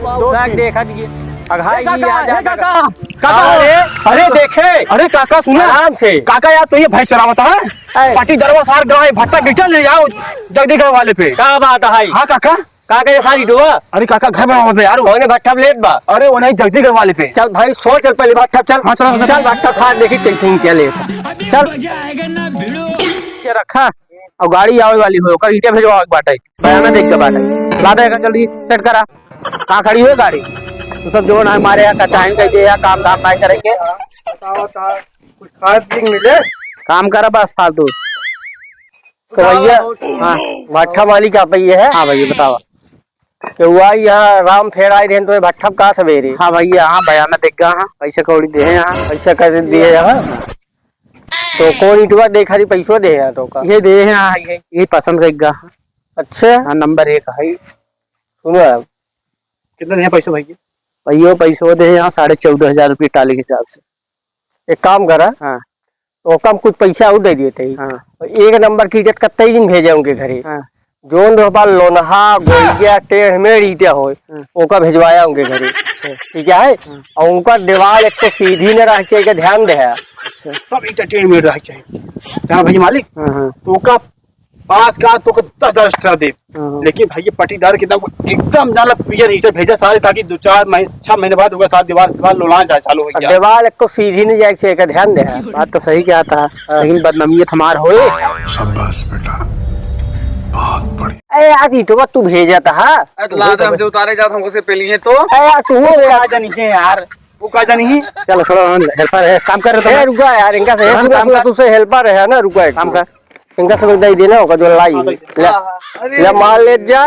देखा दिए अरे देखे, अरे काका सुनो आराम से काका यार, तो ये भैंस चरावता है पाटी दरवा सार गाय भट्टा गिटल ले जाओ जगदी घर वाले पे। क्या बात है? हाँ काका, काका ये सारी दुआ। अरे काका घर में यार कौन भट्ठा लेट बा? अरे वो नहीं जगदी घर वाले पे। चल भाई सो, चल पहले भट्ठा चल। हाँ चल चल भट्ठा खा, देखी कैसे क्या ले चल। क्या रखा और गाड़ी आवे वाली हो कर ईटे भेजवा एक बाटे बयाना देख के बाटे ला देगा जल्दी सेट करा। कहाँ खड़ी हुई गाड़ी? तो सब जो ना हमारे यहाँ कचाएं कह या काम धाम नहीं करेंगे। कुछ खाए पी मिले, काम करा बस फालतू। तो भैया हाँ भट्ठा मालिक आप भैया है? हाँ भैया बतावा। कि हुआ यहाँ राम फेर आए थे तो भट्ठा कहाँ सवेरे? हाँ भैया हाँ बयाना देख गा। हाँ पैसे कौड़ी दे यहाँ, पैसा कर दिए यहाँ तो कौन इटवा देखा रही पैसों दे यहाँ तो का ये दे यहाँ ये पसंद कर गा। अच्छा हाँ नंबर 1 है। सुनो आप कितने हैं पैसे भैया? भैया पैसों दे यहाँ 14,500 रुपये टाली के हिसाब से। एक काम करा, हाँ तो कम कुछ पैसा और दे दिए थे। हाँ एक नंबर की इज्जत कत्ते दिन भेजे उनके घरे। हाँ जोन दोपा लोनहा गोइया टेढ़ में रीते हो ओका भेजवाया उनके घरे। ठीक है और उनका दीवार एक तो सीधी न रह चाहिए, ध्यान दे। अच्छा सब एंटरटेनमेंट रह चाहिए क्या भाई मालिक? तो का 5 का तो 10 एक्स्ट्रा दे। लेकिन भाई पट्टीदार कितना एकदम नाला पियर हीटर भेजा सारे, ताकि 2-4 महीने 6 महीने बाद होगा साथ दीवार लोला जाए चालू हो गया। दीवार एक तो सीधी न जाए चाहिए, ध्यान दे। बात तो सही क्या था, लेकिन बदनामियत हमार होए। शाबाश बेटा, बहुत बढ़िया। अरे यार इटवा तू भेजा था हमसे उतारे जात हमको से पहले है तो यार तू जानी है यार, वो का जानी। चलो छोड़ो हेल्पर है, काम कर रहे तो रुका यार, इनका से काम कर, तुझसे हेल्पर है ना, रुका काम कर। इनका सब दे देना होगा जो लाई ले मार ले जा,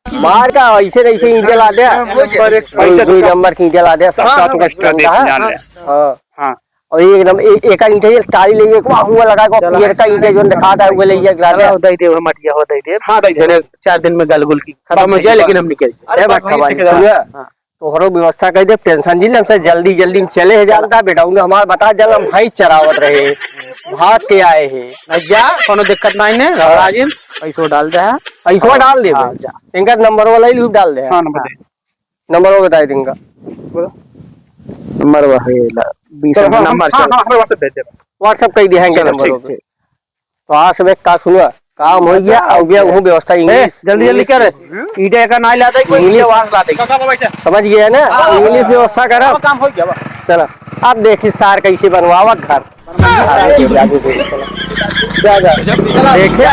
मार का ऐसे ऐसे ईंटे ला दे, कोई नंबर की ईंटे ला दे, 7 एक्स्ट्रा दे। हां और एक नंबर एक ईंटे टाली ले एक हुआ लगा को पियर का ईंटे जो दिखाता है वो ले जा गिरा दे। हो दे दे मटिया हो दे दे। हां दे दे 4 दिन में गलगुल की खत्म हो जाए, लेकिन हम निकल अरे भट्ठा वाली तो हरो व्यवस्था कर दे, टेंशन जी हमसे जल्दी जल्दी चले है जानता बेटा उन्हें हमारा बता जल हम भाई चरावत रहे भाग के आए हैं। जा कोनो दिक्कत नहीं है, राजीव पैसो डाल दे। पैसा डाल दे जा, इनका नंबर वाला ही डाल दे। हां नंबर दे, नंबर वो बता देंगे। नंबर है 20 नंबर चल व्हाट्सएप भेज दे, व्हाट्सएप कर देंगे नंबर पे। तो आज सब का सुनो काम हो गया हो गया, वो व्यवस्था इंग्लिश जल्दी जल्दी कर। ईटे का ना लाते कोई इंग्लिश आवाज लाते, समझ गया ना? इंग्लिश व्यवस्था करा, काम हो गया। चलो अब देखी सार कैसे बनवावत घर। जा जा देखे